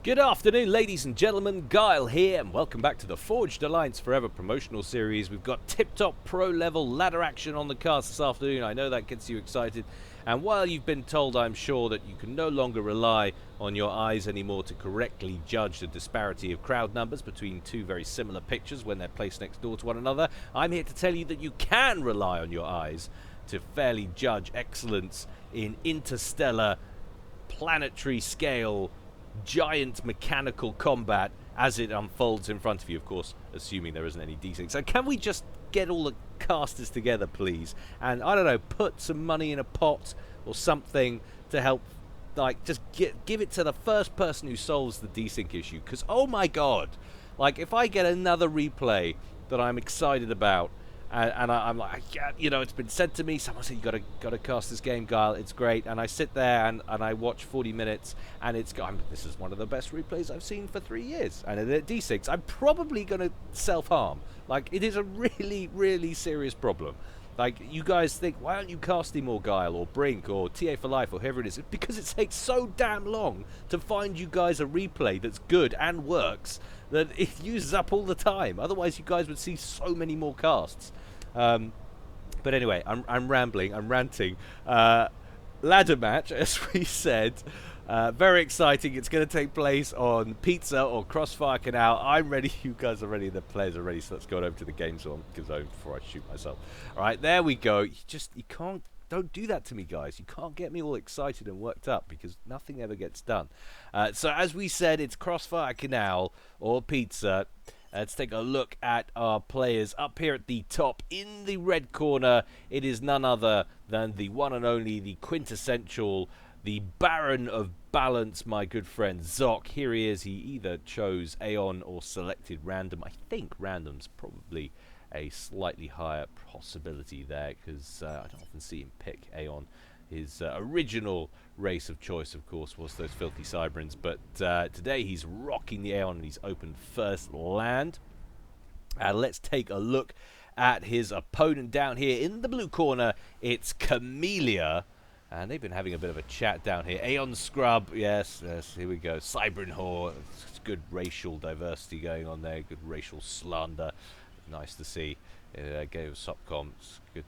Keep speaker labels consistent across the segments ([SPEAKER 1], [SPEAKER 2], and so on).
[SPEAKER 1] Good afternoon, ladies and gentlemen. Guile here, and welcome back to the Forged Alliance Forever promotional series. We've got tip-top pro-level ladder action on the cards this afternoon. I know that gets you excited. And while you've been told, I'm sure, that you can no longer rely on your eyes anymore to correctly judge the disparity of crowd numbers between two very similar pictures when they're placed next door to one another, I'm here to tell you that you can rely on your eyes to fairly judge excellence in interstellar, planetary scale giant mechanical combat as it unfolds in front of you, of course, assuming there isn't any D6. So can we just get all the casters together, please, and, I don't know, put some money in a pot or something to help, like, just give it to the first person who solves the desync issue, because, oh my god, like, if I get another replay that I'm excited about, and I'm like, yeah, you know, it's been said to me, someone said, you gotta cast this game, Guile, it's great, and I sit there and I watch 40 minutes, and this is one of the best replays I've seen for 3 years, and at D6, I'm probably gonna self-harm. Like, it is a really, really serious problem. Like, you guys think, why aren't you casting more, Guile, or Brink, or TA for Life, or whoever it is? It's because it takes so damn long to find you guys a replay that's good and works, that it uses up all the time. Otherwise, you guys would see so many more casts. But anyway, I'm rambling, I'm ranting. Ladder match, as we said. Very exciting. It's going to take place on Pizza or Crossfire Canal. I'm ready. You guys are ready. The players are ready. So let's go over to the game zone before I shoot myself. All right, there we go. You can't. Don't do that to me, guys. You can't get me all excited and worked up because nothing ever gets done. So as we said, it's Crossfire Canal or Pizza. Let's take a look at our players up here at the top. In the red corner, it is none other than the one and only, the quintessential, the Baron of Balance, my good friend Zock. Here he is. He either chose Aeon or selected Random. I think Random's probably a slightly higher possibility there because I don't often see him pick Aeon. His original race of choice, of course, was those filthy Cyberins, but today he's rocking the Aeon and he's opened first land. Let's take a look at his opponent down here in the blue corner. It's Camellia, and they've been having a bit of a chat down here. Aeon Scrub, yes, here we go. Cyberin Whore, it's good racial diversity going on there, good racial slander. Nice to see. Game of Sopcom, it's good.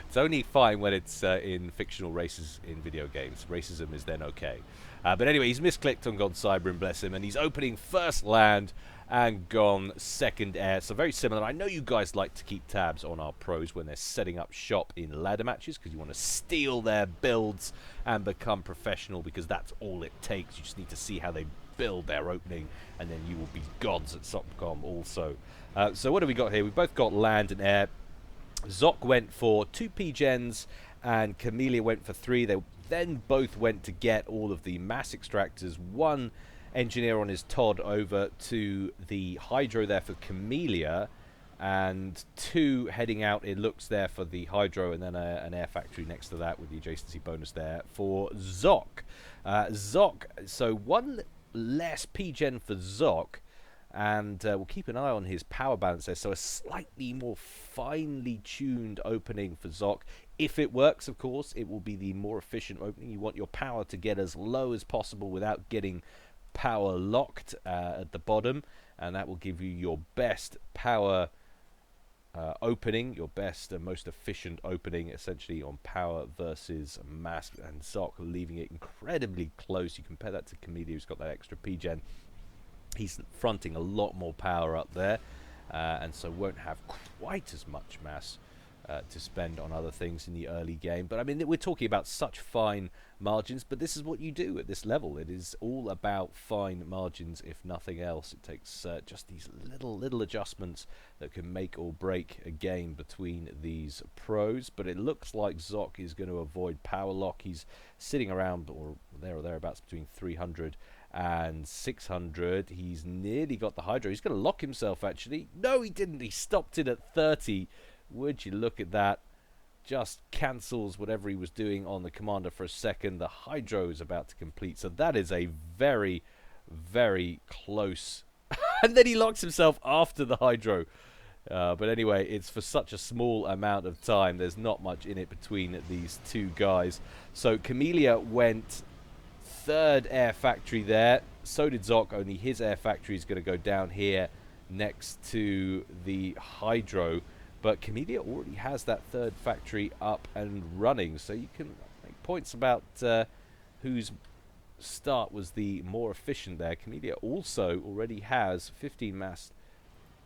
[SPEAKER 1] It's only fine when it's in fictional races in video games. Racism is then okay. But anyway, he's misclicked on God Cyberin, bless him, and he's opening first land and gone second air. So very similar. I know you guys like to keep tabs on our pros when they're setting up shop in ladder matches because you want to steal their builds and become professional because that's all it takes. You just need to see how they build their opening and then you will be gods at Sopcom also. So what have we got here? We've both got land and air. Zock went for 2 P-Gens and Camellia went for 3. They then both went to get all of the mass extractors. 1 engineer on his Todd over to the Hydro there for Camellia, and 2 heading out, it looks, there for the Hydro, and then an air factory next to that with the adjacency bonus there for Zock. Zock, so 1 less P-Gen for Zock. And we'll keep an eye on his power balance there. So a slightly more finely tuned opening for Zock. If it works, of course, it will be the more efficient opening. You want your power to get as low as possible without getting power locked at the bottom. And that will give you your best power opening, your best and most efficient opening, essentially, on power versus mass. And Zock leaving it incredibly close. You compare that to Camellia, who's got that extra P-Gen. He's fronting a lot more power up there, and so won't have quite as much mass to spend on other things in the early game. But I mean, we're talking about such fine margins, but this is what you do at this level. It is all about fine margins, if nothing else. It takes just these little adjustments that can make or break a game between these pros. But it looks like Zock is going to avoid power lock. He's sitting around or thereabouts between 300 and 600. He's nearly got the Hydro. He's going to lock himself, actually. No, he didn't. He stopped it at 30. Would you look at that? Just cancels whatever he was doing on the Commander for a second. The Hydro is about to complete. So that is a very, very close. And then he locks himself after the Hydro. But anyway, it's for such a small amount of time. There's not much in it between these two guys. So Camellia went third air factory there. So did Zock, only his air factory is going to go down here next to the hydro. But Camellia already has that third factory up and running, so you can make points about whose start was the more efficient there. Camellia also already has 15 mass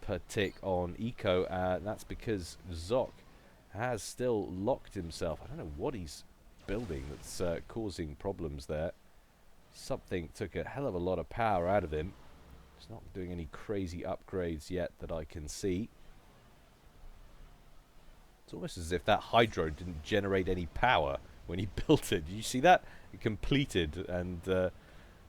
[SPEAKER 1] per tick on eco, and that's because Zock has still locked himself. I don't know what he's building that's causing problems there. Something took a hell of a lot of power out of him. He's not doing any crazy upgrades yet that I can see. It's almost as if that hydro didn't generate any power when he built it. Did you see that? It completed, and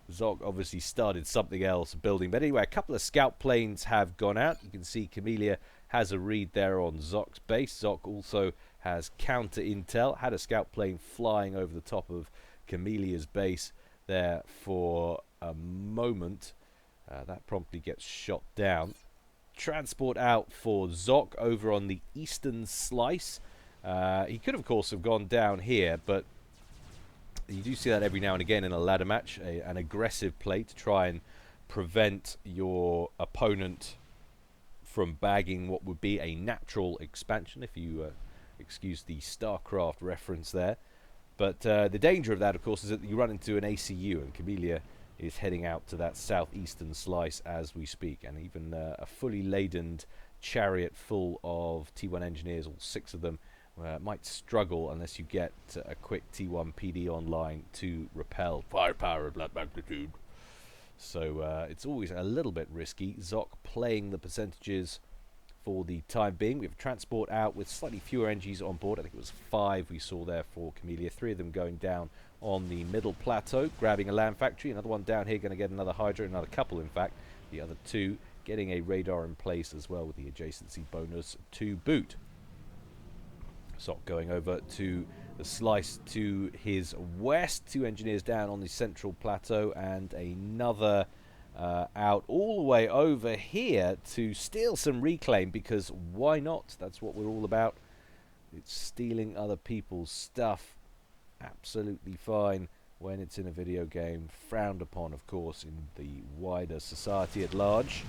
[SPEAKER 1] Zock obviously started something else building. But anyway, a couple of scout planes have gone out. You can see Camellia has a read there on Zock's base. Zock also has counter intel. Had a scout plane flying over the top of Camelia's base there for a moment. That promptly gets shot down. Transport out for Zock over on the eastern slice. He could, of course, have gone down here, but you do see that every now and again in a ladder match, an aggressive play to try and prevent your opponent from bagging what would be a natural expansion, if you excuse the StarCraft reference there. But the danger of that, of course, is that you run into an ACU, and Camellia is heading out to that southeastern slice as we speak, and even a fully laden chariot full of T1 engineers, all 6 of them, might struggle unless you get a quick T1 PD online to repel firepower of that magnitude. So it's always a little bit risky. Zock playing the percentages for the time being. We have transport out with slightly fewer NGs on board. I think it was 5 we saw there for Camellia. 3 of them going down on the middle plateau, grabbing a land factory. Another one down here going to get another hydro, another couple in fact. The other 2 getting a radar in place as well with the adjacency bonus to boot. Zock going over to the slice to his west. 2 engineers down on the central plateau, and another out all the way over here to steal some reclaim, because why not? That's what we're all about. It's stealing other people's stuff. Absolutely fine when it's in a video game. Frowned upon, of course, in the wider society at large.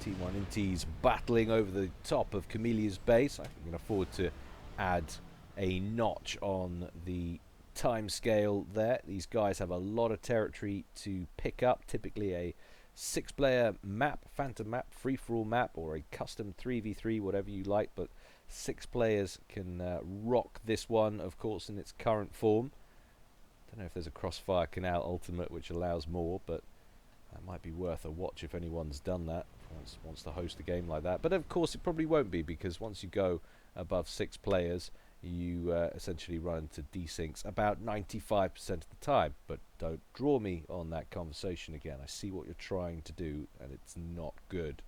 [SPEAKER 1] T1 Inties battling over the top of Camelia's base. I can afford to add a notch on the time scale there. These guys have a lot of territory to pick up. Typically a 6-player map, phantom map, free-for-all map, or a custom 3v3, whatever you like, but 6 players can rock this one, of course, in its current form. Don't know if there's a Crossfire Canal Ultimate which allows more, but that might be worth a watch if anyone's done that, wants to host a game like that. But of course it probably won't be, because once you go above 6 players, you essentially run into desyncs about 95% of the time. But don't draw me on that conversation again. I see what you're trying to do, and it's not good.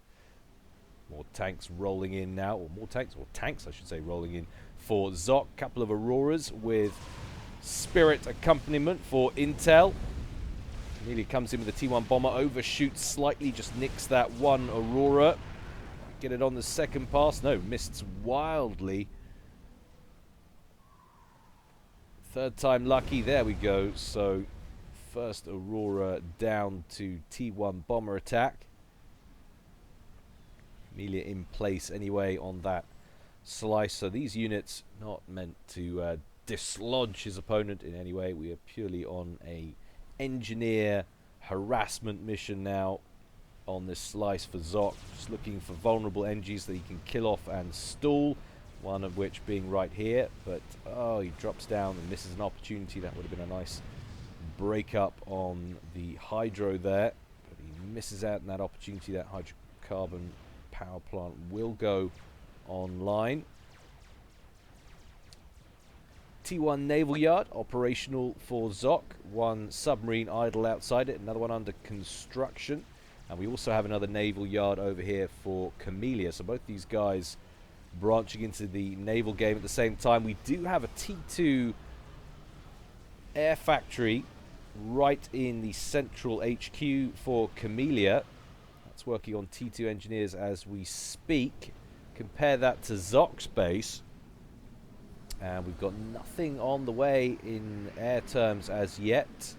[SPEAKER 1] More tanks rolling in now, or more tanks, or tanks I should say, rolling in for Zock. Couple of Auroras with Spirit accompaniment for intel. Nearly comes in with a T1 bomber, overshoots slightly, just nicks that one Aurora. Get it on the second pass. No, missed wildly. Third time lucky. There we go. So first Aurora down to T1 bomber attack. Camellia in place anyway on that slice. So these units not meant to dislodge his opponent in any way. We are purely on a engineer harassment mission now on this slice for Zock. Just looking for vulnerable NGs that he can kill off and stall. One of which being right here, but oh, he drops down and misses an opportunity. That would have been a nice break up on the hydro there, but he misses out on that opportunity. That hydrocarbon power plant will go online. T1 Naval Yard operational for Zock. 1 submarine idle outside it, another one under construction, and we also have another naval yard over here for Camellia. So both these guys branching into the naval game at the same time. We do have a T2 air factory right in the central HQ for Camellia. That's working on T2 engineers as we speak. Compare that to Zock's base. And we've got nothing on the way in air terms as yet.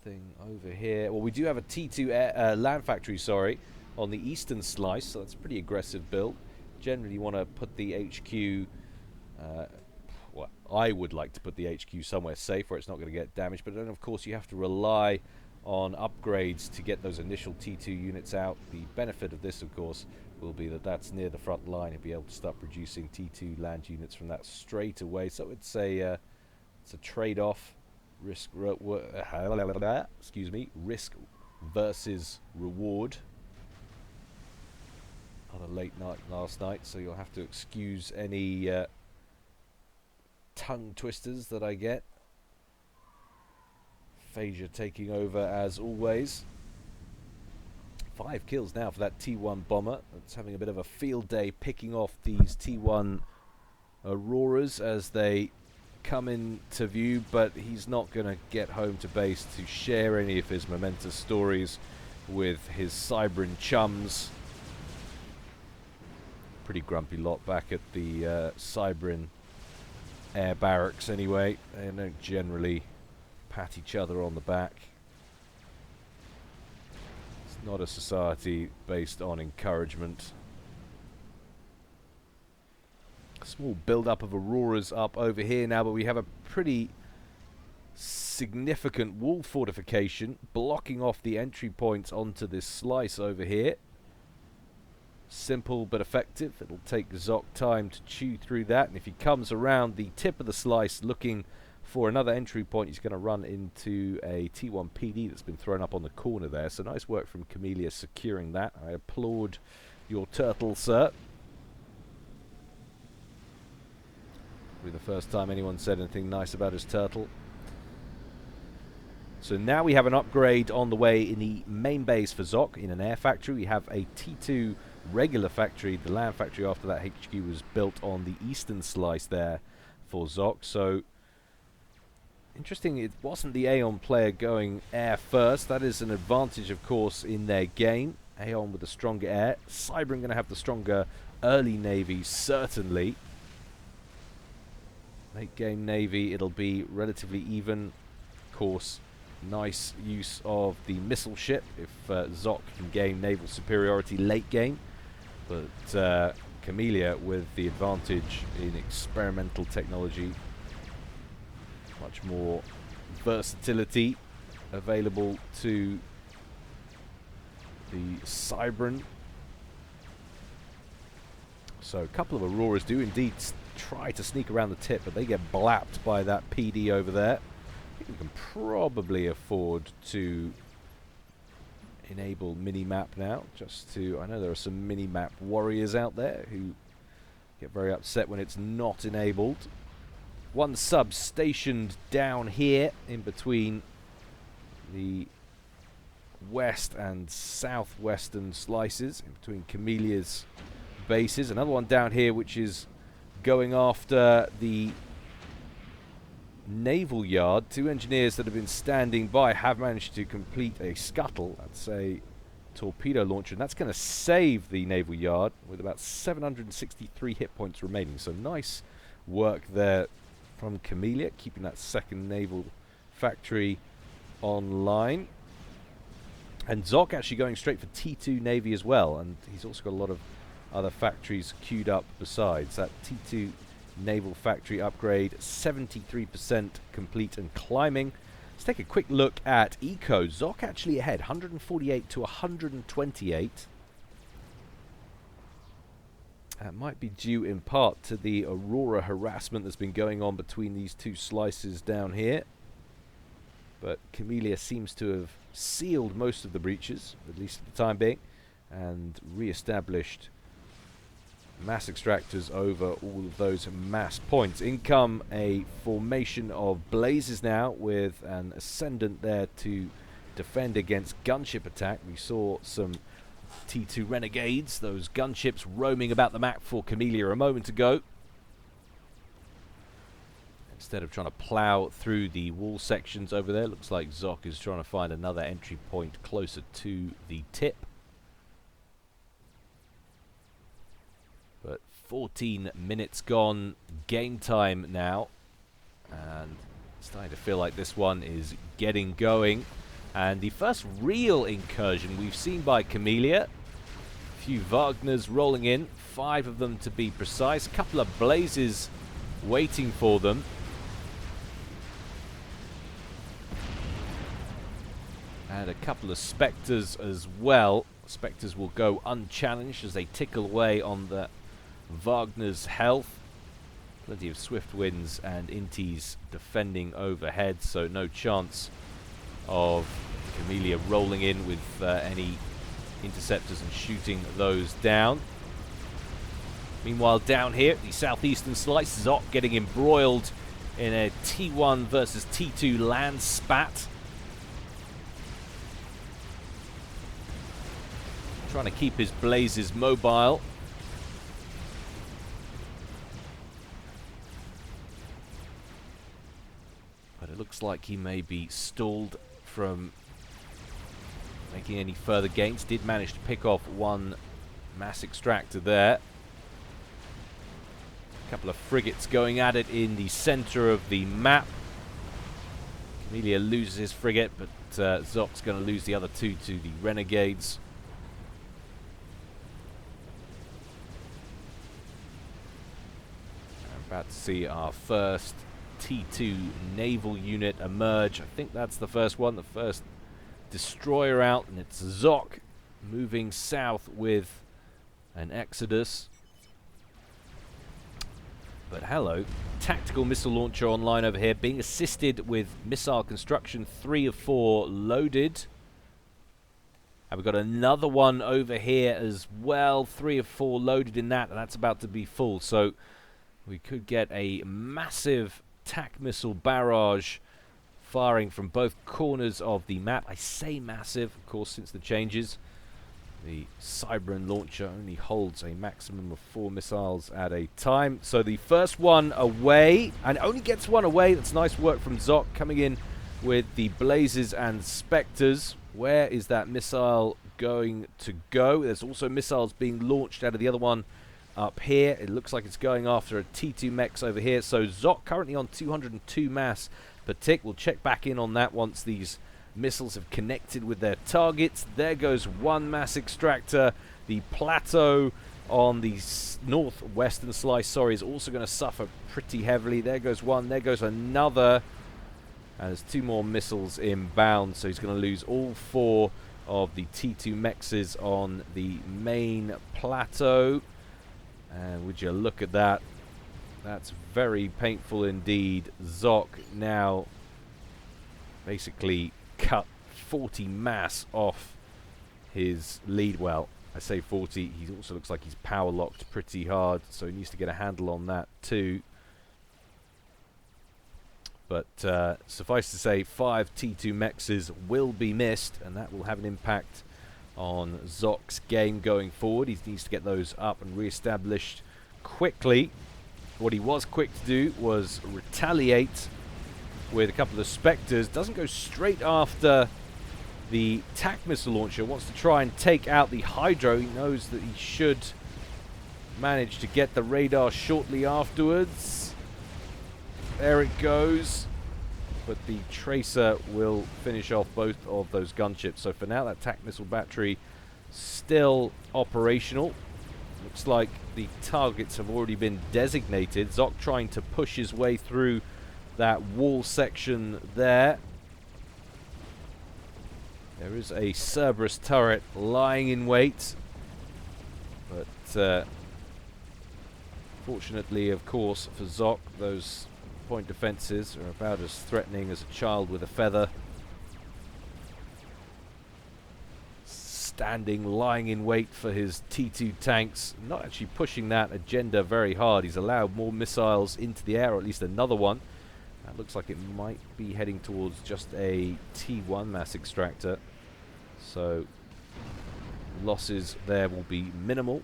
[SPEAKER 1] Anything over here? Well, we do have a T2 land factory, sorry, on the eastern slice, so that's a pretty aggressive build. Generally, you want to put the HQ... well, I would like to put the HQ somewhere safe where it's not going to get damaged, but then, of course, you have to rely on upgrades to get those initial T2 units out. The benefit of this, of course, will be that that's near the front line and be able to start producing T2 land units from that straight away. So it's a trade-off, excuse me, risk versus reward. On a late night last night, so you'll have to excuse any tongue twisters that I get. Phasia taking over as always. 5 kills now for that T1 bomber. That's having a bit of a field day picking off these T1 Auroras as they come into view, but he's not going to get home to base to share any of his momentous stories with his Cybran chums. Pretty grumpy lot back at the Cybran air barracks anyway. They don't generally pat each other on the back. It's not a society based on encouragement. Small build-up of Auroras up over here now, but we have a pretty significant wall fortification blocking off the entry points onto this slice over here. Simple but effective. It'll take Zock time to chew through that, and if he comes around the tip of the slice looking for another entry point, he's going to run into a T1 PD that's been thrown up on the corner there. So nice work from Camellia securing that. I applaud your turtle, sir. The first time anyone said anything nice about his turtle. So now we have an upgrade on the way in the main base for Zock in an air factory. We have a T2 regular factory. The land factory after that HQ was built on the eastern slice there for Zock. So interesting, it wasn't the Aeon player going air first. That is an advantage, of course, in their game. Aeon with the stronger air. Cybran going to have the stronger early navy, certainly. Late game navy, it'll be relatively even. Of course, nice use of the missile ship if Zock can gain naval superiority late game. But Camellia with the advantage in experimental technology. Much more versatility available to the Cybran. So a couple of Auroras do indeed try to sneak around the tip, but they get blapped by that PD over there. I think we can probably afford to enable mini-map now, just to... I know there are some mini-map warriors out there who get very upset when it's not enabled. One sub stationed down here in between the west and southwestern slices, in between Camelia's bases. Another one down here which is going after the naval yard. 2 engineers that have been standing by have managed to complete a scuttle. That's a torpedo launcher, and that's going to save the naval yard with about 763 hit points remaining. So nice work there from Camellia, keeping that second naval factory online. And Zock actually going straight for T2 Navy as well, and he's also got a lot of other factories queued up besides. That T2 naval factory upgrade, 73% complete and climbing. Let's take a quick look at Eco. Zock actually ahead, 148 to 128. That might be due in part to the Aurora harassment that's been going on between these two slices down here. But Camellia seems to have sealed most of the breaches, at least for the time being, and re-established mass extractors over all of those mass points. In come a formation of blazes now with an ascendant there to defend against gunship attack. We saw some T2 Renegades, those gunships roaming about the map for Camellia a moment ago. Instead of trying to plow through the wall sections over there, looks like Zock is trying to find another entry point closer to the tip. But 14 minutes gone, game time now, and starting to feel like this one is getting going. And the first real incursion we've seen by Camellia. A few Wagners rolling in, 5 of them to be precise. A couple of Blazes waiting for them. And a couple of Spectres as well. Spectres will go unchallenged as they tickle away on the Wagner's health. Plenty of swift winds and inties defending overhead, so no chance of Camellia rolling in with any interceptors and shooting those down. Meanwhile, down here, the southeastern slice, Zock getting embroiled in a T1 versus T2 land spat. Trying to keep his Blazes mobile. But it looks like he may be stalled from making any further gains. Did manage to pick off one mass extractor there. A couple of frigates going at it in the center of the map. Camellia loses his frigate, but Zock's going to lose the other 2 to the Renegades. I'm about to see our first T2 naval unit emerge. I think that's the first one, the first destroyer out, and it's Zock moving south with an Exodus. But hello, tactical missile launcher online over here, being assisted with missile construction, 3 of 4 loaded. And we've got another one over here as well, 3 of 4 loaded in that, and that's about to be full. So we could get a massive TAC missile barrage firing from both corners of the map. I say massive, of course, since the changes. The Cybran launcher only holds a maximum of 4 missiles at a time. So the first one away, and only gets one away. That's nice work from Zock, coming in with the Blazes and Spectres. Where is that missile going to go? There's also missiles being launched out of the other one up here. It looks like it's going after a T2 mechs over here. So Zock currently on 202 mass per tick. We'll check back in on that once these missiles have connected with their targets. There goes one mass extractor. The plateau on the northwestern slice, is also going to suffer pretty heavily. There goes one, there goes another. And there's 2 more missiles inbound, so he's going to lose all 4 of the T2 mechs on the main plateau. And would you look at that? That's very painful indeed. Zock now basically cut 40 mass off his lead. Well, I say 40. He also looks like he's power locked pretty hard, so he needs to get a handle on that too. But suffice to say, 5 T2 mechs will be missed, and that will have an impact on Zock's game going forward. He needs to get those up and re-established quickly. What he was quick to do was retaliate with a couple of Spectres. Doesn't go straight after the TAC missile launcher. Wants to try and take out the Hydro. He knows that he should manage to get the radar shortly afterwards. There it goes. But the Tracer will finish off both of those gunships. So for now, that TAC missile battery still operational. Looks like the targets have already been designated. Zock trying to push his way through that wall section there. There is a Cerberus turret lying in wait. But fortunately, of course, for Zock, those point defenses are about as threatening as a child with a feather. Standing, lying in wait for his T2 tanks, not actually pushing that agenda very hard. He's allowed more missiles into the air, or at least another one. That looks like it might be heading towards just a T1 mass extractor. So losses there will be minimal.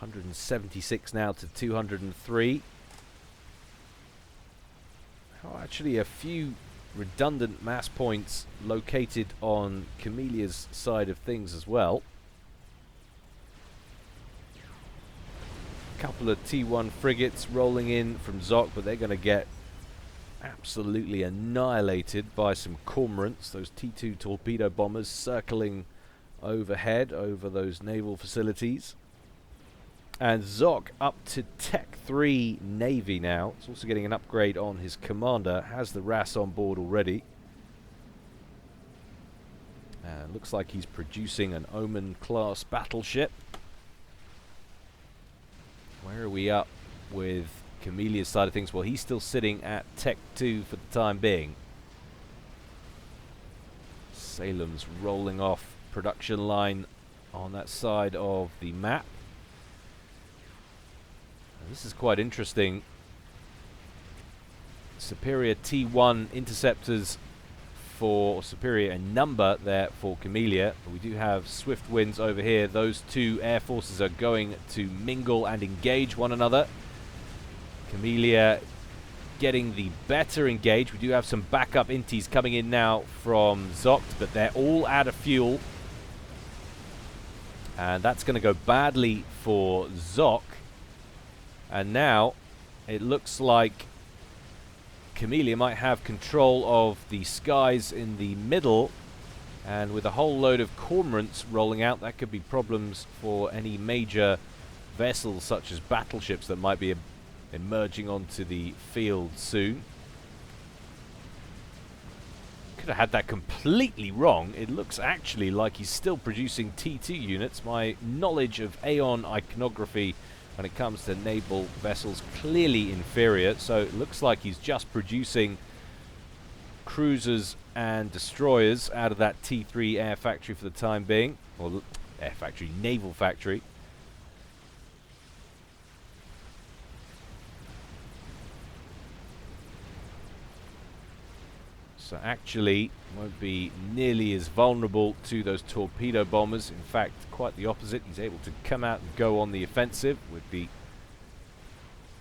[SPEAKER 1] $176 now to 203. Oh, actually, a few redundant mass points located on Camellia's side of things as well. Couple of T1 frigates rolling in from Zock, but they're going to get absolutely annihilated by some cormorants, those T2 torpedo bombers circling overhead over those naval facilities. And Zock up to Tech 3 Navy now. It's also getting an upgrade on his commander, has the RAS on board already. And looks like he's producing an Omen class battleship. Where are we up with Camellia's side of things? Well, he's still sitting at Tech 2 for the time being. Salem's rolling off production line on that side of the map. And this is quite interesting. Superior T1 interceptors for superior in number there for Camellia. But we do have swift winds over here. Those two air forces are going to mingle and engage one another. Camellia getting the better engage. We do have some backup inties coming in now from Zock, but they're all out of fuel. And that's going to go badly for Zock. And now it looks like Camellia might have control of the skies in the middle, and with a whole load of cormorants rolling out, that could be problems for any major vessels such as battleships that might be emerging onto the field soon. Could have had that completely wrong. It looks actually like he's still producing T2 units. My knowledge of Aeon iconography when it comes to naval vessels clearly inferior, so it looks like he's just producing cruisers and destroyers out of that T3 air factory for the time being, or air factory, naval factory. So actually won't be nearly as vulnerable to those torpedo bombers. In fact, quite the opposite. He's able to come out and go on the offensive with the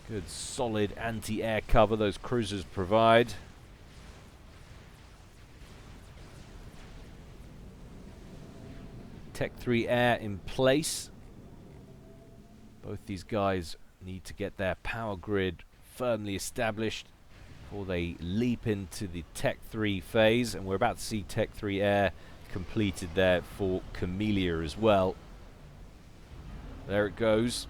[SPEAKER 1] good solid anti-air cover those cruisers provide. Tech 3 Air in place. Both these guys need to get their power grid firmly established before they leap into the Tech 3 phase, and we're about to see Tech 3 Air completed there for Camellia as well. There it goes.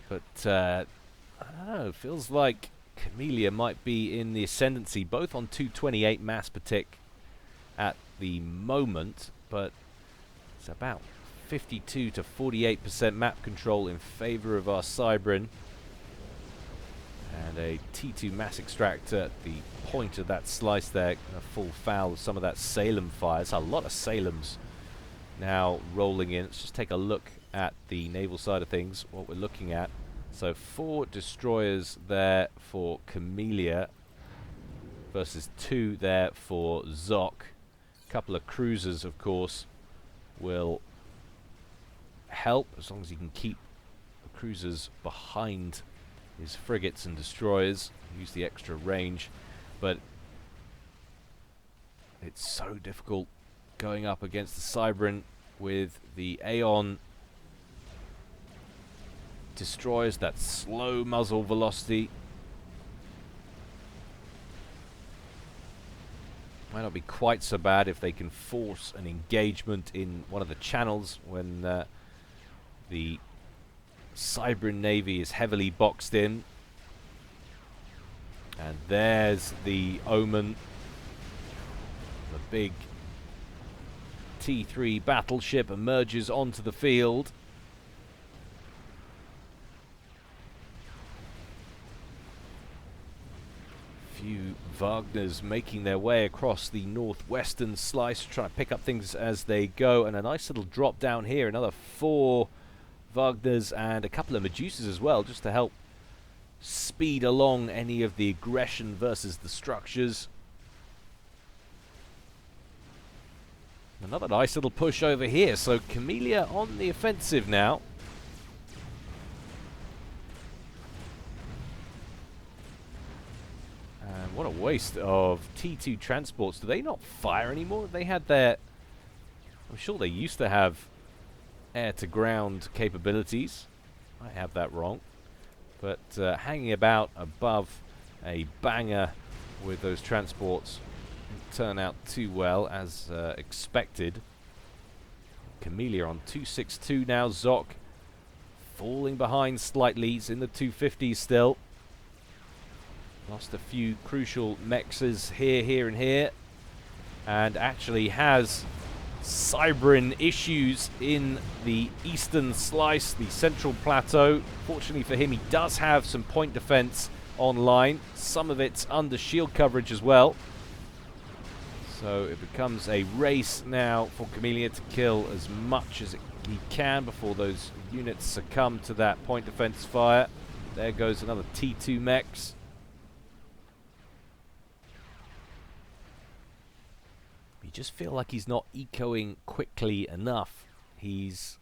[SPEAKER 1] But I don't know, it feels like Camellia might be in the ascendancy, both on 228 mass per tick at the moment, but it's about 52 to 48% map control in favor of our Cybrin, and a T2 mass extractor at the point of that slice there, gonna fall foul of some of that Salem fire. There's a lot of Salems now rolling in. Let's just take a look at the naval side of things, what we're looking at. So 4 destroyers there for Camellia versus 2 there for Zock. A couple of cruisers, of course, will help as long as he can keep the cruisers behind his frigates and destroyers, use the extra range. But it's so difficult going up against the Cybrin with the Aeon destroyers, that slow muzzle velocity. Might not be quite so bad if they can force an engagement in one of the channels when the Cybrin Navy is heavily boxed in. And there's the Omen, the big T3 battleship emerges onto the field. Few Wagners making their way across the northwestern slice, trying to pick up things as they go, and a nice little drop down here, another 4 Wagners and a couple of Medusas as well, just to help speed along any of the aggression versus the structures. Another nice little push over here, so Camellia on the offensive now. What a waste of T2 transports. Do they not fire anymore? They had their... I'm sure they used to have air-to-ground capabilities. I have that wrong. But hanging about above a banger with those transports didn't turn out too well as expected. Camellia on 262 now. Zock falling behind slightly. He's in the 250s still. Lost a few crucial mexes here, and here. And actually has Cybrin issues in the eastern slice, the central plateau. Fortunately for him, he does have some point defense online. Some of it's under shield coverage as well. So it becomes a race now for Camellia to kill as much as he can before those units succumb to that point defense fire. There goes another T2 mechs. You just feel like he's not ecoing quickly enough. He's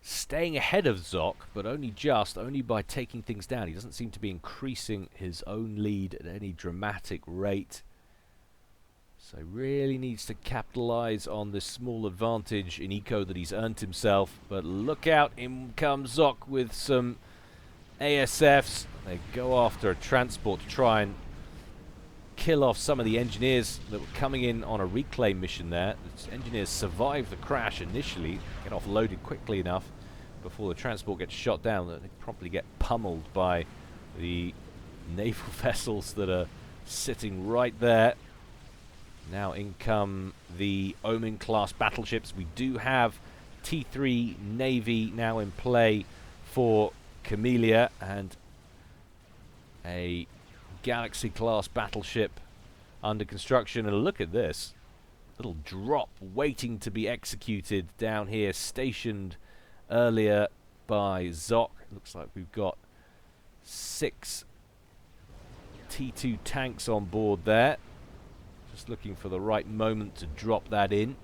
[SPEAKER 1] staying ahead of Zock, but only by taking things down. He doesn't seem to be increasing his own lead at any dramatic rate. So he really needs to capitalize on this small advantage in eco that he's earned himself. But look out, in comes Zock with some ASFs. They go after a transport to try and kill off some of the engineers that were coming in on a reclaim mission there. The engineers survive the crash initially, get offloaded quickly enough before the transport gets shot down. They promptly get pummeled by the naval vessels that are sitting right there. Now in come the Omen class battleships. We do have T3 Navy now in play for Camellia, and a Galaxy class battleship under construction. And look at this little drop waiting to be executed down here, stationed earlier by Zock. Looks like we've got 6 T2 tanks on board there. Just looking for the right moment to drop that in.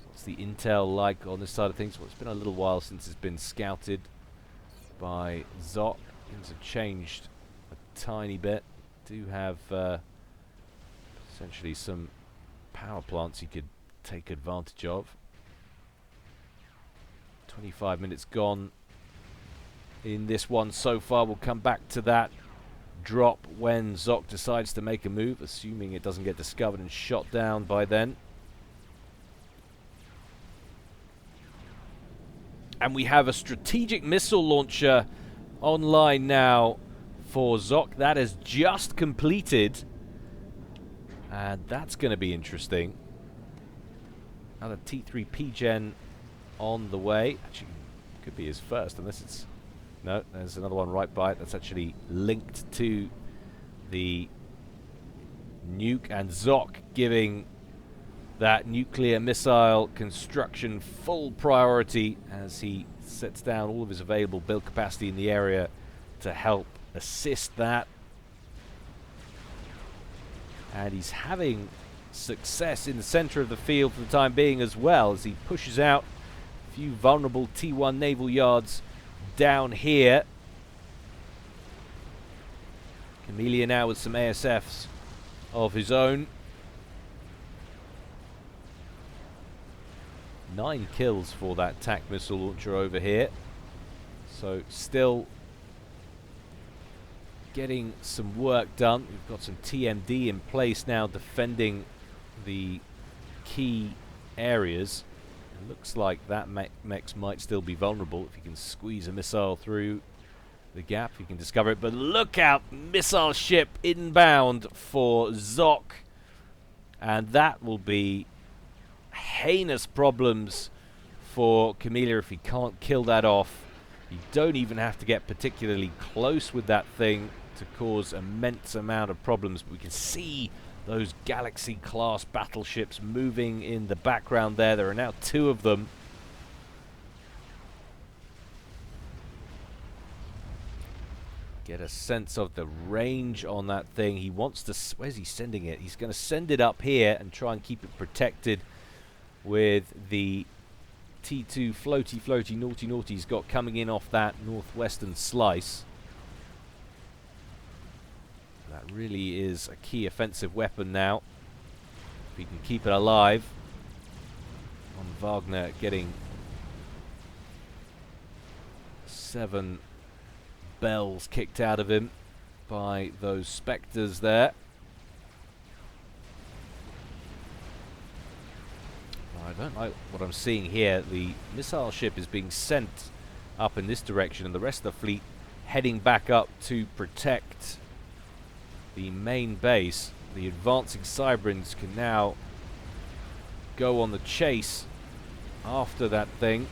[SPEAKER 1] What's the intel like on this side of things? Well, it's been a little while since it's been scouted by Zock. Things have changed a tiny bit. Do have essentially some power plants you could take advantage of. 25 minutes gone in this one so far. We'll come back to that drop when Zock decides to make a move, assuming it doesn't get discovered and shot down by then. And we have a strategic missile launcher online now for Zock. That has just completed, and that's going to be interesting. Another T3 P-Gen on the way. Actually, could be his first, unless it's... No, there's another one right by it that's actually linked to the nuke, and Zock giving that nuclear missile construction full priority as he sets down all of his available build capacity in the area to help assist that. And he's having success in the center of the field for the time being as well, as he pushes out a few vulnerable T1 naval yards down here. Camellia now with some ASFs of his own. 9 kills for that TAC missile launcher over here. So still getting some work done. We've got some TMD in place now defending the key areas. It looks like that mechs might still be vulnerable if you can squeeze a missile through the gap. You can discover it, but look out! Missile ship inbound for Zock, and that will be heinous problems for Camellia if he can't kill that off. You don't even have to get particularly close with that thing to cause immense amount of problems. But we can see those Galaxy class battleships moving in the background there. There are now 2 of them. Get a sense of the range on that thing. He wants to... Where's he sending it? He's going to send it up here and try and keep it protected with the T2 naughty he's got coming in off that northwestern slice. That really is a key offensive weapon now. If he can keep it alive. On Wagner getting 7 bells kicked out of him by those spectres there. I don't like what I'm seeing here. The missile ship is being sent up in this direction and the rest of the fleet heading back up to protect the main base. The advancing Cyberins can now go on the chase after that thing.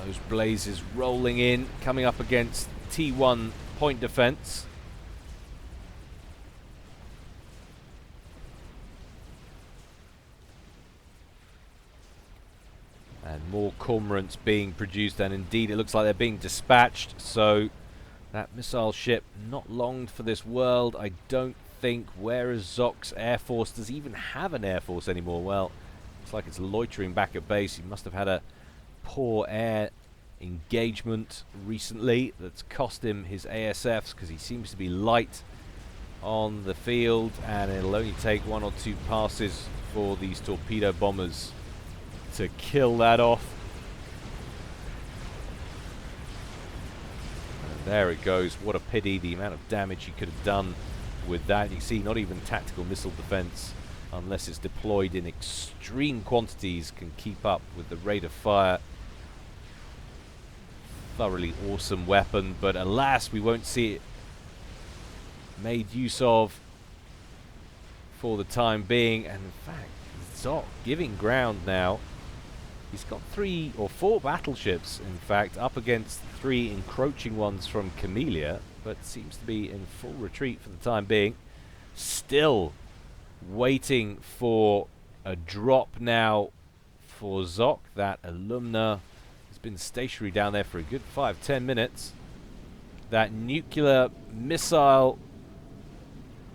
[SPEAKER 1] Those blazes rolling in, coming up against T1 point defense. And more cormorants being produced, and indeed it looks like they're being dispatched. So that missile ship not long for this world, I don't think. Where is Zock's air force? Does he even have an air force anymore? Well, looks like it's loitering back at base. He must have had a poor air engagement recently that's cost him his ASFs, because he seems to be light on the field, and it'll only take 1 or 2 passes for these torpedo bombers to kill that off. And there it goes. What a pity, the amount of damage he could have done with that. You can see not even tactical missile defense, unless it's deployed in extreme quantities, can keep up with the rate of fire. Thoroughly awesome weapon, but alas, we won't see it made use of for the time being. And in fact, Zock giving ground now. He's got 3 or 4 battleships, in fact, up against 3 encroaching ones from Camellia, but seems to be in full retreat for the time being. Still waiting for a drop now for Zock. That Alumna has been stationary down there for a good 5-10 minutes. That nuclear missile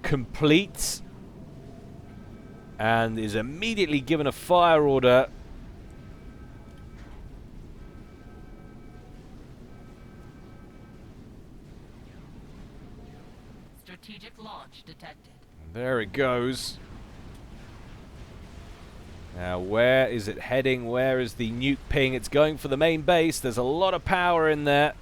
[SPEAKER 1] completes and is immediately given a fire order.
[SPEAKER 2] Strategic launch detected.
[SPEAKER 1] There it goes. Now, where is it heading? Where is the nuke ping? It's going for the main base. There's a lot of power in there.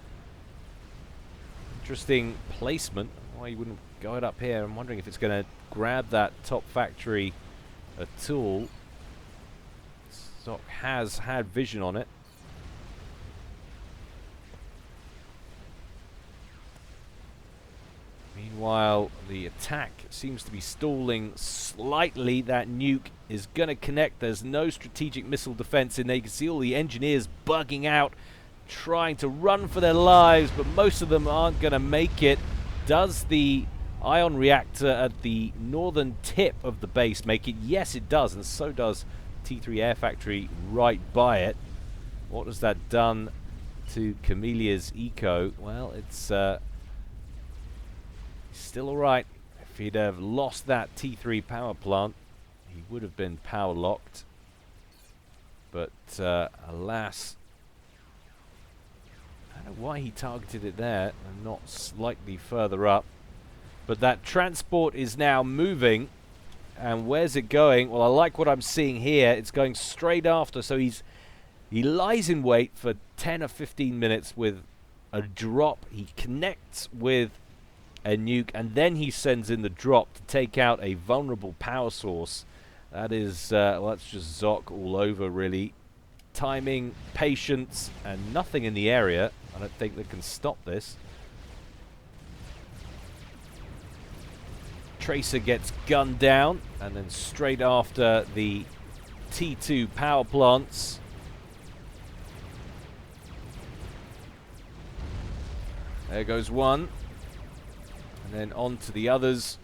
[SPEAKER 1] Interesting placement. Why you wouldn't go it up here? I'm wondering if it's going to grab that top factory at all. Zock has had vision on it. Meanwhile, the attack seems to be stalling slightly. That nuke is going to connect. There's no strategic missile defense in there. You can see all the engineers bugging out, trying to run for their lives, but most of them aren't going to make it. Does the ion reactor at the northern tip of the base make it? Yes, it does, and so does T3 Air Factory right by it. What has that done to Camelia's eco? Well, it's still alright. If he'd have lost that T3 power plant, he would have been power locked. But alas, I don't know why he targeted it there and not slightly further up. But that transport is now moving. And where's it going? Well, I like what I'm seeing here. It's going straight after. So he lies in wait for 10 or 15 minutes with a drop. He connects with a nuke, and then he sends in the drop to take out a vulnerable power source. That is, well, that's just Zock all over, really. Timing, patience, and nothing in the area. I don't think that can stop this. Tracer gets gunned down, and then straight after the T2 power plants. There goes one. And then on to the others.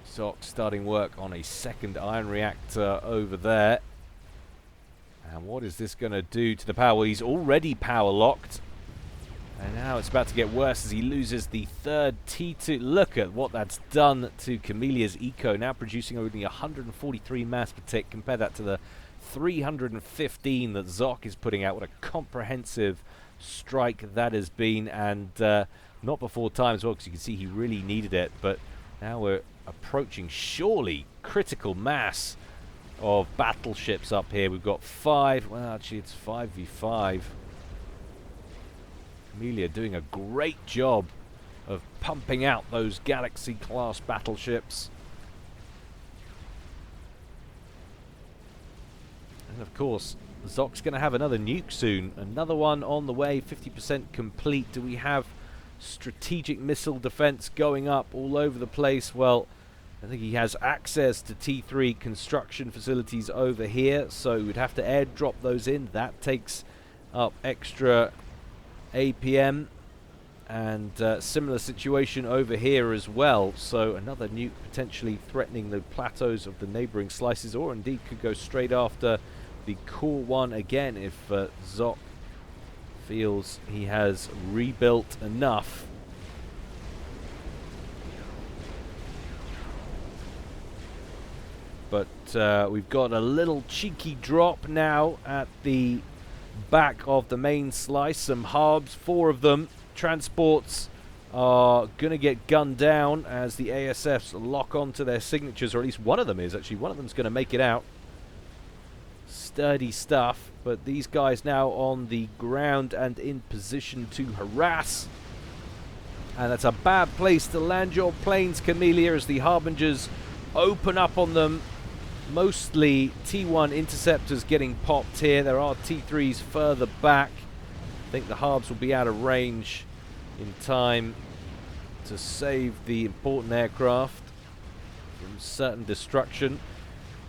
[SPEAKER 1] Zock starting work on a second ion reactor over there. And what is this going to do to the power? Well, he's already power locked. And now it's about to get worse as he loses the third T2. Look at what that's done to Camelia's eco, now producing only 143 mass per tick. Compare that to the 315 that Zock is putting out. What a comprehensive strike that has been, and not before time as well, because you can see he really needed it. But now we're approaching surely critical mass of battleships up here. We've got 5. Well, actually, it's 5v5. Camellia doing a great job of pumping out those Galaxy-class battleships. And of course, Zock's going to have another nuke soon. Another one on the way, 50% complete. Do we have strategic missile defense going up all over the place? Well, I think he has access to T3 construction facilities over here, so we'd have to airdrop those in. That takes up extra APM, and similar situation over here as well. So another nuke potentially threatening the plateaus of the neighboring slices, or indeed could go straight after the core one again if Zock feels he has rebuilt enough. But we've got a little cheeky drop now at the back of the main slice. Some harbs, 4 of them. Transports are going to get gunned down as the ASFs lock onto their signatures, or at least one of them is. Actually, one of them's going to make it out. Sturdy stuff, but these guys now on the ground and in position to harass. And that's a bad place to land your planes, Camellia, as the Harbingers open up on them. Mostly T1 interceptors getting popped here. There are T3s further back. I think the Harbs will be out of range in time to save the important aircraft from certain destruction.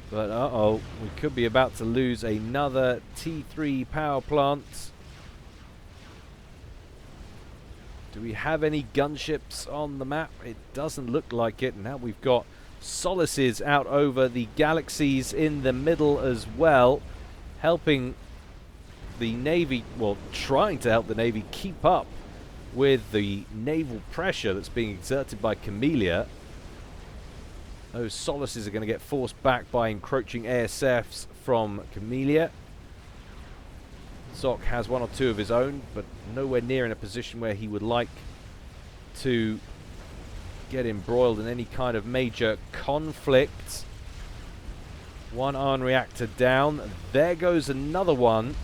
[SPEAKER 1] But uh-oh, we could be about to lose another T3 power plant. Do we have any gunships on the map? It doesn't look like it. Now we've got Solaces out over the Galaxies in the middle as well, helping the Navy, well, trying to help the Navy keep up with the naval pressure that's being exerted by Camellia. Those Solaces are going to get forced back by encroaching ASFs from Camellia. Zock has 1 or 2 of his own, but nowhere near in a position where he would like to get embroiled in any kind of major conflict. 1 ion reactor down. There goes another one.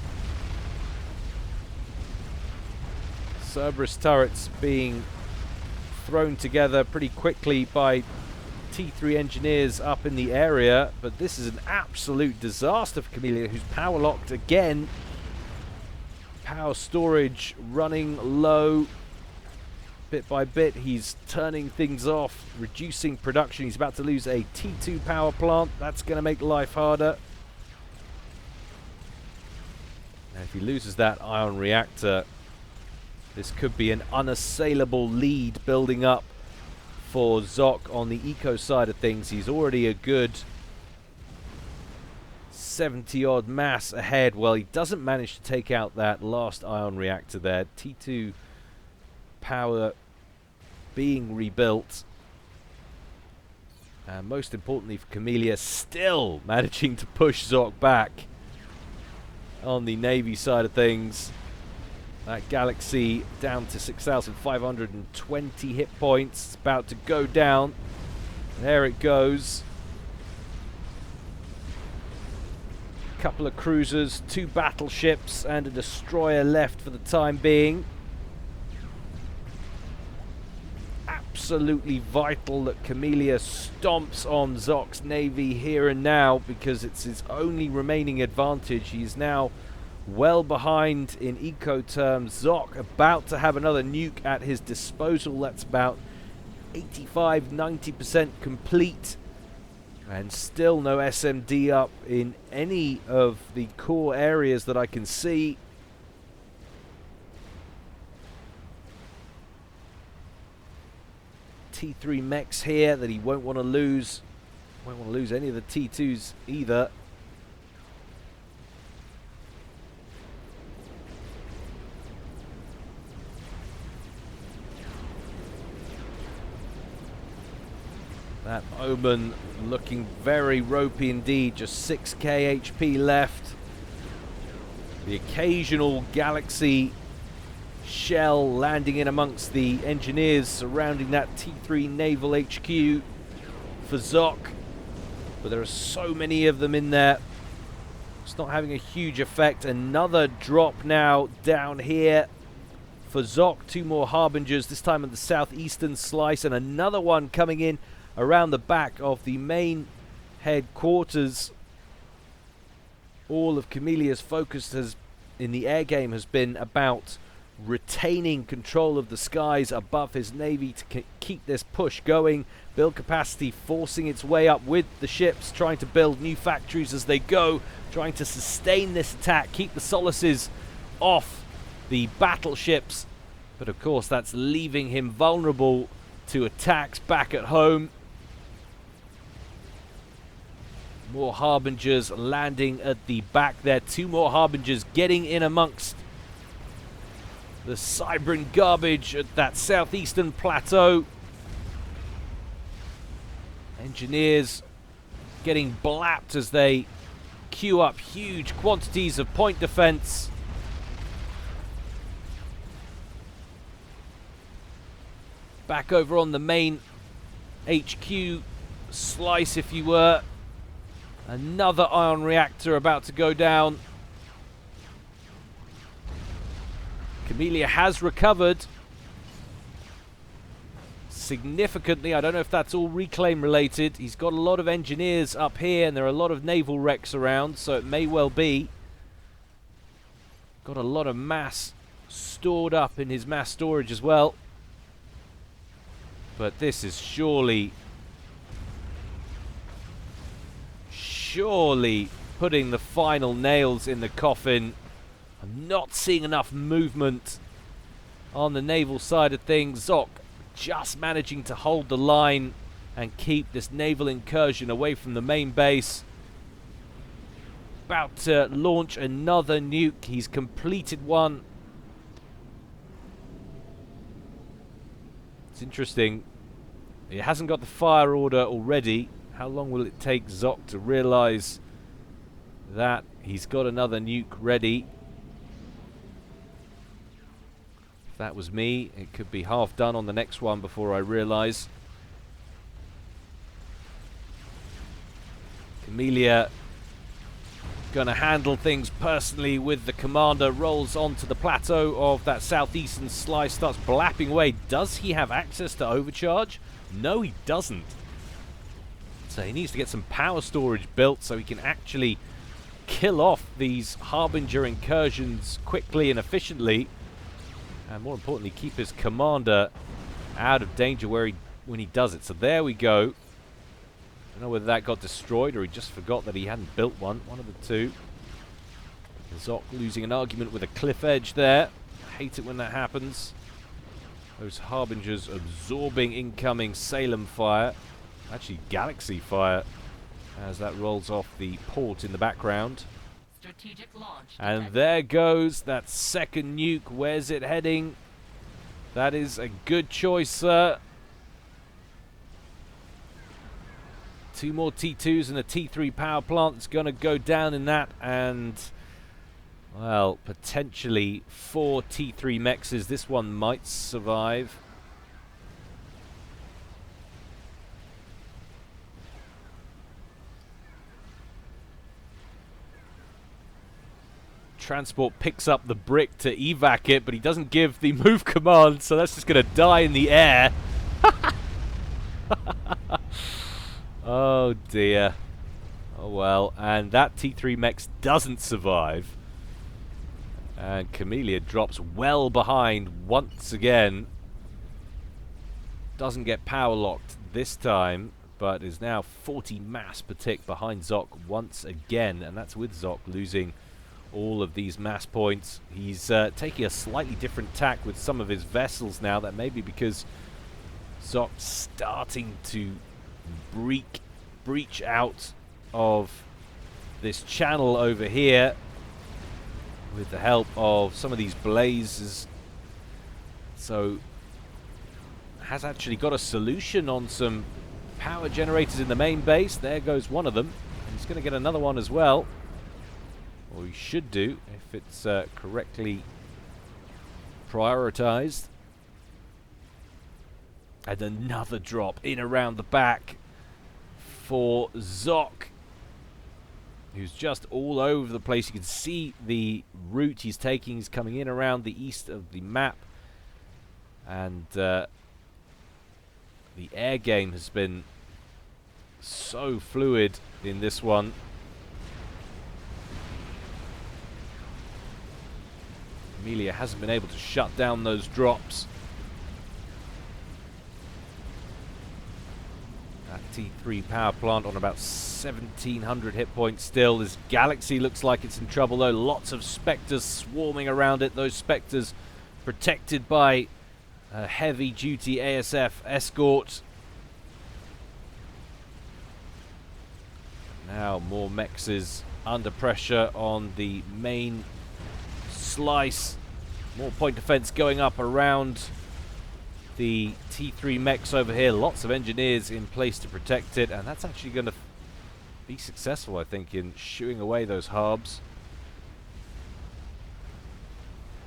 [SPEAKER 1] Cerberus turrets being thrown together pretty quickly by T3 engineers up in the area, but this is an absolute disaster for Camellia, who's power locked again. Power storage running low. Bit by bit, he's turning things off, reducing production. He's about to lose a T2 power plant. That's going to make life harder. And if he loses that ion reactor, this could be an unassailable lead building up for Zock on the eco side of things. He's already a good 70-odd mass ahead. Well, he doesn't manage to take out that last ion reactor there. T2 power being rebuilt. And most importantly for Camellia, still managing to push Zock back on the Navy side of things. That Galaxy down to 6,520 hit points. It's about to go down. There it goes. Couple of cruisers, 2 battleships, and a destroyer left for the time being. Absolutely vital that Camellia stomps on Zock's Navy here and now, because it's his only remaining advantage. He is now well behind in eco terms. Zock about to have another nuke at his disposal. That's about 85-90% complete, and still no SMD up in any of the core areas that I can see. T3 mechs here that he won't want to lose. Won't want to lose any of the T2s either. That Omen looking very ropey indeed, just 6k HP left. The occasional Galaxy shell landing in amongst the engineers surrounding that T3 Naval HQ for Zock. But there are so many of them in there. It's not having a huge effect. Another drop now down here for Zock. 2 more Harbingers, this time on the southeastern slice, and another one coming in around the back of the main headquarters. All of Camelia's focus in the air game has been about retaining control of the skies above his navy to keep this push going, build capacity, forcing its way up with the ships, trying to build new factories as they go, trying to sustain this attack, keep the Solaces off the battleships. But of course that's leaving him vulnerable to attacks back at home. More Harbingers landing at the back there. 2 more Harbingers getting in amongst the Cybran garbage at that southeastern plateau. Engineers getting blapped as they queue up huge quantities of point defense. Back over on the main HQ slice, if you were. Another ion reactor about to go down. Camellia has recovered significantly. I don't know if that's all reclaim related. He's got a lot of engineers up here and there are a lot of naval wrecks around, so it may well be. Got a lot of mass stored up in his mass storage as well. But this is surely putting the final nails in the coffin. I'm not seeing enough movement on the naval side of things. Zock just managing to hold the line and keep this naval incursion away from the main base. About to launch another nuke. He's completed one. It's interesting. He hasn't got the fire order already. How long will it take Zock to realize that he's got another nuke ready? If that was me, it could be half done on the next one before I realize. Camellia gonna handle things personally with the commander. Rolls onto the plateau of that southeastern slice, starts blapping away. Does he have access to overcharge? No, he doesn't. So he needs to get some power storage built so he can actually kill off these Harbinger incursions quickly and efficiently. And more importantly, keep his commander out of danger when he does it. So there we go. I don't know whether that got destroyed or he just forgot that he hadn't built one. One of the two. Zock losing an argument with a cliff edge there. I hate it when that happens. Those Harbingers absorbing incoming Salem fire. Actually, Galaxy fire as that rolls off the port in the background.
[SPEAKER 2] Strategic launch
[SPEAKER 1] and
[SPEAKER 2] detected.
[SPEAKER 1] there goes that second nuke. Where's it heading? That is a good choice, sir. 2 more T2s and a T3 power plant that's going to go down in that, and well, potentially 4 T3 mexes. This one might survive. Transport picks up the brick to evac it, but he doesn't give the move command, so that's just going to die in the air. Oh dear. Oh well, and that T3 Mex doesn't survive. And Camellia drops well behind once again. Doesn't get power locked this time, but is now 40 mass per tick behind Zock once again, and that's with Zock losing all of these mass points. He's taking a slightly different tack with some of his vessels now. That may be because Zock's starting to breach out of this channel over here with the help of some of these blazes. So has actually got a solution on some power generators in the main base. There goes one of them. He's going to get another one as well. Or he should do, if it's correctly prioritized. And another drop in around the back for Zock, who's just all over the place. You can see the route he's taking. He's coming in around the east of the map. And the air game has been so fluid in this one. Camellia hasn't been able to shut down those drops. That T3 power plant on about 1,700 hit points still. This Galaxy looks like it's in trouble though. Lots of Spectres swarming around it. Those Spectres protected by a heavy-duty ASF escort. Now more mechs under pressure on the main slice. More point defense going up around the T3 mechs over here. Lots of engineers in place to protect it, and that's actually going to be successful, I think, in shooing away those harbs.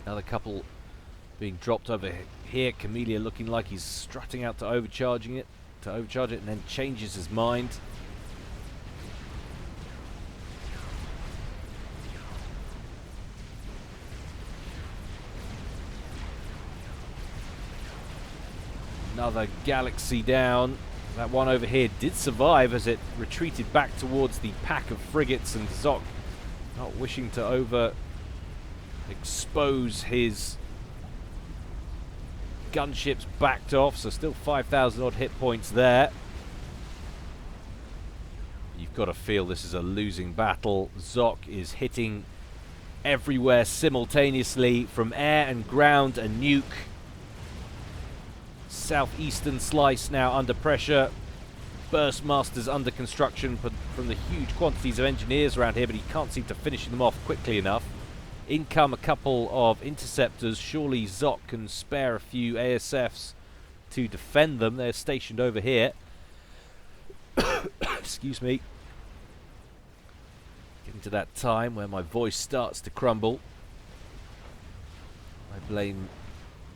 [SPEAKER 1] Another couple being dropped over here. Camellia looking like he's strutting out to overcharge it, and then changes his mind. Another Galaxy down. That one over here did survive as it retreated back towards the pack of frigates, and Zock, not wishing to over expose his gunships, backed off. So still 5,000 odd hit points there. You've got to feel this is a losing battle. Zock is hitting everywhere simultaneously, from air and ground and nuke. Southeastern slice now under pressure. Burstmasters under construction from the huge quantities of engineers around here, but he can't seem to finish them off quickly enough. In come a couple of interceptors. Surely Zock can spare a few ASFs to defend them. They're stationed over here. Excuse me. Getting to that time where my voice starts to crumble. I blame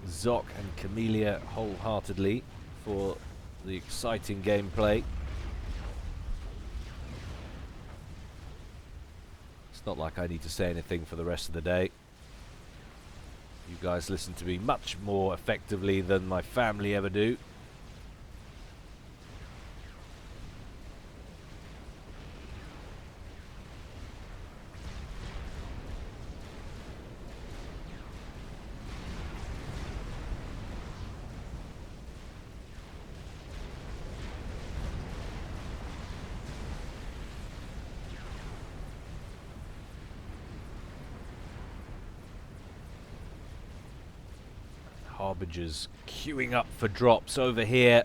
[SPEAKER 1] Zock and Camellia wholeheartedly for the exciting gameplay. It's not like I need to say anything for the rest of the day. You guys listen to me much more effectively than my family ever do. Harbingers queuing up for drops over here,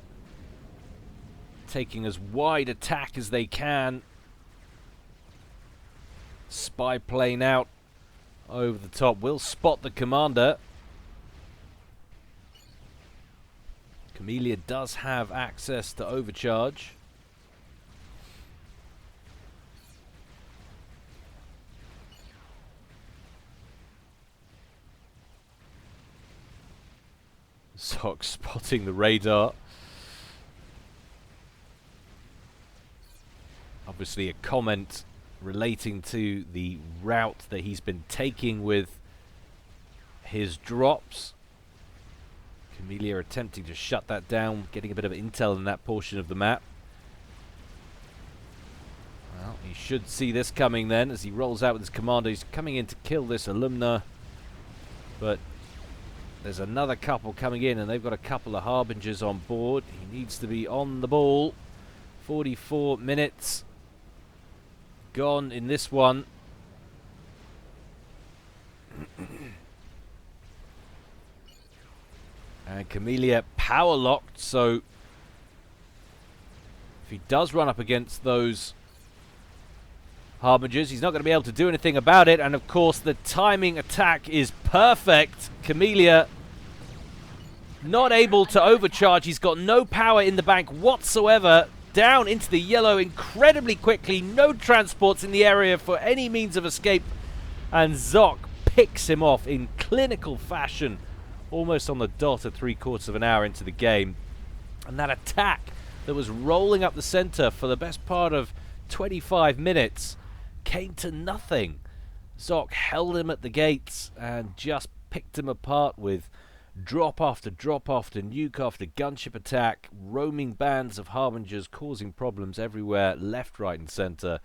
[SPEAKER 1] taking as wide attack as they can. Spy plane out over the top will spot the commander. Camellia does have access to overcharge. Zock spotting the radar. Obviously a comment relating to the route that he's been taking with his drops. Camellia attempting to shut that down, getting a bit of intel in that portion of the map. Well, he should see this coming then as he rolls out with his commander. He's coming in to kill this alumna, but there's another couple coming in, and they've got a couple of harbingers on board. He needs to be on the ball. 44 minutes gone in this one. And Camellia power locked, so if he does run up against those harbingers, he's not going to be able to do anything about it. And of course the timing attack is perfect. Camellia not able to overcharge. He's got no power in the bank whatsoever. down into the yellow incredibly quickly. No transports in the area for any means of escape. And Zock picks him off in clinical fashion, almost on the dot at 3/4 of an hour into the game. And that attack that was rolling up the center for the best part of 25 minutes came to nothing. Zock held him at the gates and just picked him apart with drop after nuke after gunship attack, roaming bands of Harbingers causing problems everywhere, left, right and center,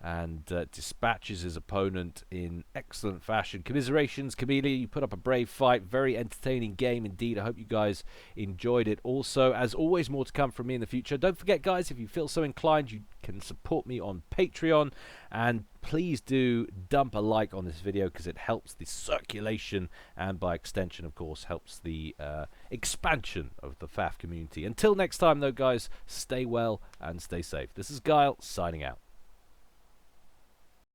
[SPEAKER 1] and dispatches his opponent in excellent fashion. Commiserations, Camellia, you put up a brave fight. Very entertaining game indeed. I hope you guys enjoyed it. Also, as always, more to come from me in the future. Don't forget, guys, if you feel so inclined, you can support me on Patreon. And please do dump a like on this video because it helps the circulation and, by extension, of course, helps the expansion of the FAF community. Until next time, though, guys, stay well and stay safe. This is Guile, signing out.